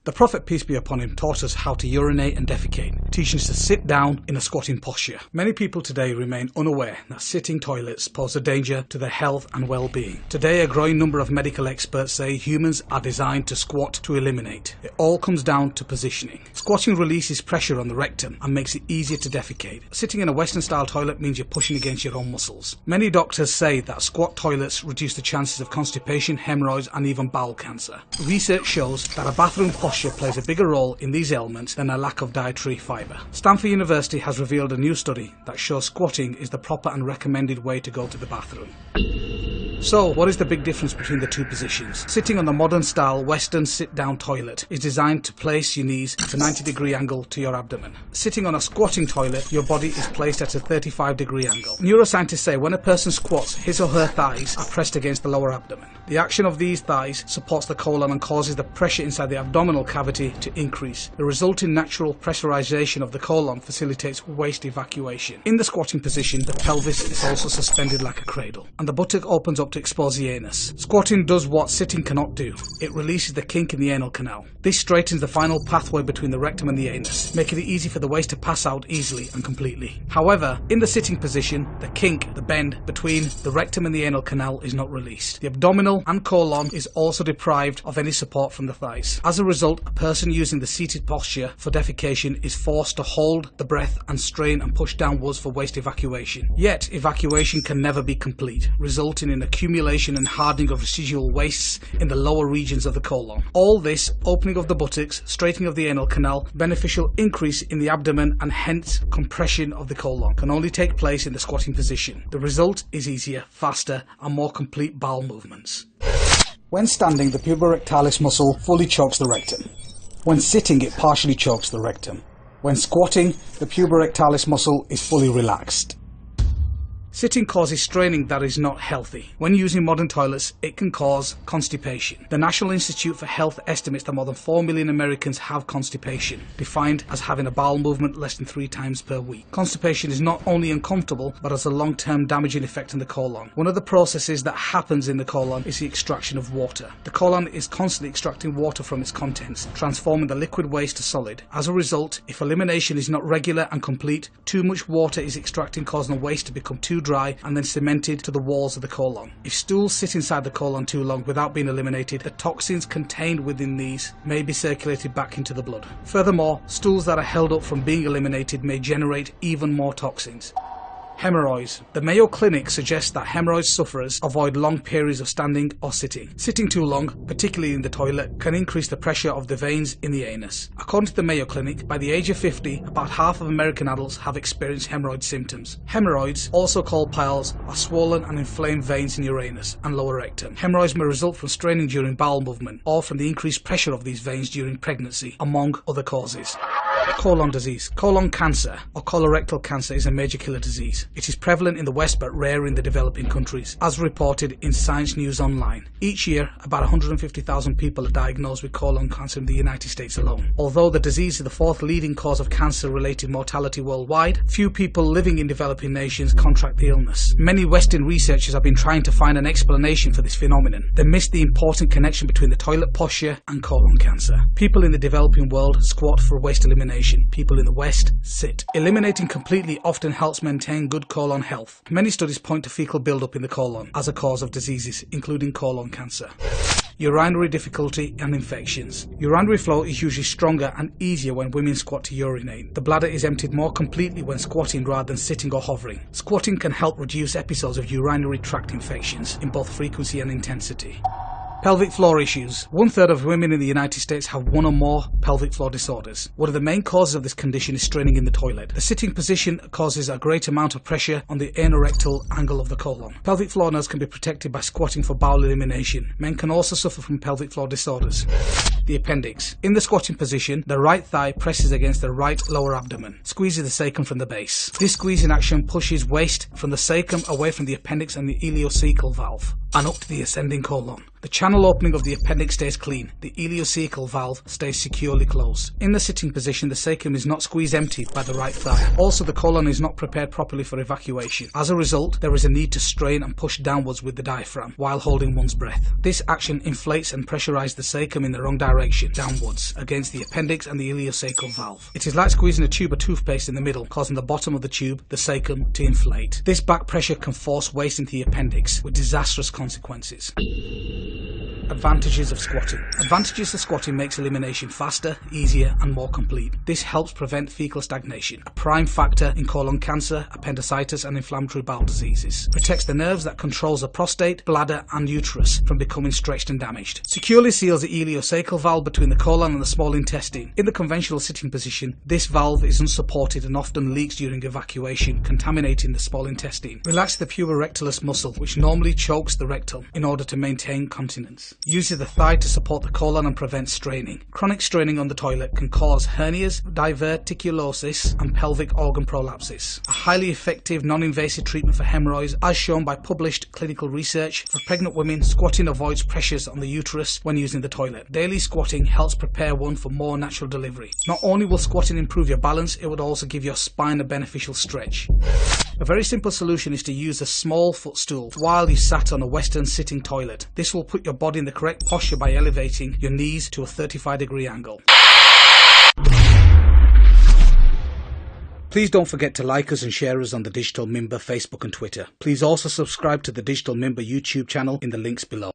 The Prophet, peace be upon him, taught us how to urinate and defecate, teaching us to sit down in a squatting posture. Many people today remain unaware that sitting toilets pose a danger to their health and well-being. Today, a growing number of medical experts say humans are designed to squat to eliminate. It all comes down to positioning. Squatting releases pressure on the rectum and makes it easier to defecate. Sitting in a Western-style toilet means you're pushing against your own muscles. Many doctors say that squat toilets reduce the chances of constipation, hemorrhoids, and even bowel cancer. Research shows that a bathroom posture plays a bigger role in these ailments than a lack of dietary fibre. Stanford University has revealed a new study that shows squatting is the proper and recommended way to go to the bathroom. So, what is the big difference between the two positions? Sitting on the modern-style Western sit-down toilet is designed to place your knees at a 90-degree angle to your abdomen. Sitting on a squatting toilet, your body is placed at a 35-degree angle. Neuroscientists say when a person squats, his or her thighs are pressed against the lower abdomen. The action of these thighs supports the colon and causes the pressure inside the abdominal cavity to increase. The resulting natural pressurization of the colon facilitates waste evacuation. In the squatting position, the pelvis is also suspended like a cradle, and the buttock opens up to expose the anus. Squatting does what sitting cannot do. It releases the kink in the anal canal. This straightens the final pathway between the rectum and the anus, making it easy for the waste to pass out easily and completely. However, in the sitting position, the kink, the bend between the rectum and the anal canal is not released. The abdominal and colon is also deprived of any support from the thighs. As a result, a person using the seated posture for defecation is forced to hold the breath and strain and push downwards for waste evacuation. Yet, evacuation can never be complete, resulting in accumulation and hardening of residual wastes in the lower regions of the colon. All this, opening of the buttocks, straightening of the anal canal, beneficial increase in the abdomen and hence compression of the colon, can only take place in the squatting position. The result is easier, faster and more complete bowel movements. When standing, the puborectalis muscle fully chokes the rectum. When sitting, it partially chokes the rectum. When squatting, the puborectalis muscle is fully relaxed. Sitting causes straining that is not healthy. When using modern toilets, it can cause constipation. The National Institute for Health estimates that more than 4 million Americans have constipation, defined as having a bowel movement less than 3 times per week. Constipation is not only uncomfortable, but has a long-term damaging effect on the colon. One of the processes that happens in the colon is the extraction of water. The colon is constantly extracting water from its contents, transforming the liquid waste to solid. As a result, if elimination is not regular and complete, too much water is extracting, causing the waste to become too dry and then cemented to the walls of the colon. If stools sit inside the colon too long without being eliminated, the toxins contained within these may be circulated back into the blood. Furthermore, stools that are held up from being eliminated may generate even more toxins. Hemorrhoids. The Mayo Clinic suggests that hemorrhoid sufferers avoid long periods of standing or sitting. Sitting too long, particularly in the toilet, can increase the pressure of the veins in the anus. According to the Mayo Clinic, by the age of 50, about half of American adults have experienced hemorrhoid symptoms. Hemorrhoids, also called piles, are swollen and inflamed veins in your anus and lower rectum. Hemorrhoids may result from straining during bowel movement or from the increased pressure of these veins during pregnancy, among other causes. Colon disease. Colon cancer or colorectal cancer is a major killer disease. It is prevalent in the West but rare in the developing countries, as reported in Science News Online. Each year, about 150,000 people are diagnosed with colon cancer in the United States alone. Although the disease is the 4th leading cause of cancer-related mortality worldwide, few people living in developing nations contract the illness. Many Western researchers have been trying to find an explanation for this phenomenon. They miss the important connection between the toilet posture and colon cancer. People in the developing world squat for waste elimination. People in the West sit. Eliminating completely often helps maintain good colon health. Many studies point to fecal buildup in the colon as a cause of diseases, including colon cancer. Urinary difficulty and infections. Urinary flow is usually stronger and easier when women squat to urinate. The bladder is emptied more completely when squatting rather than sitting or hovering. Squatting can help reduce episodes of urinary tract infections in both frequency and intensity. Pelvic floor issues. 1/3 of women in the United States have one or more pelvic floor disorders. One of the main causes of this condition is straining in the toilet. The sitting position causes a great amount of pressure on the anorectal angle of the colon. Pelvic floor nerves can be protected by squatting for bowel elimination. Men can also suffer from pelvic floor disorders. The appendix. In the squatting position, the right thigh presses against the right lower abdomen, squeezing the sacrum from the base. This squeezing action pushes waste from the sacrum away from the appendix and the ileocecal valve. and up to the ascending colon. The channel opening of the appendix stays clean. The ileocecal valve stays securely closed. In the sitting position, the cecum is not squeezed empty by the right thigh. Also, the colon is not prepared properly for evacuation. As a result, there is a need to strain and push downwards with the diaphragm while holding one's breath. This action inflates and pressurizes the cecum in the wrong direction, downwards, against the appendix and the ileocecal valve. It is like squeezing a tube of toothpaste in the middle, causing the bottom of the tube, the cecum, to inflate. This back pressure can force waste into the appendix, with disastrous consequences. Advantages of squatting. Advantages of squatting makes elimination faster, easier and more complete. This helps prevent fecal stagnation, a prime factor in colon cancer, appendicitis and inflammatory bowel diseases. Protects the nerves that controls the prostate, bladder and uterus from becoming stretched and damaged. Securely seals the ileocecal valve between the colon and the small intestine. In the conventional sitting position, this valve is unsupported and often leaks during evacuation, contaminating the small intestine. Relax the puborectalis muscle, which normally chokes the rectum, in order to maintain continence. Uses the thigh to support the colon and prevent straining. Chronic straining on the toilet can cause hernias, diverticulosis and pelvic organ prolapses. A highly effective non-invasive treatment for hemorrhoids, as shown by published clinical research. For pregnant women, squatting avoids pressures on the uterus when using the toilet. Daily squatting helps prepare one for more natural delivery. Not only will squatting improve your balance, it would also give your spine a beneficial stretch. A very simple solution is to use a small footstool while you sat on a Western sitting toilet. This will put your body in the correct posture by elevating your knees to a 35-degree angle. Please don't forget to like us and share us on the Digital Mimber Facebook and Twitter. Please also subscribe to the Digital Mimber YouTube channel in the links below.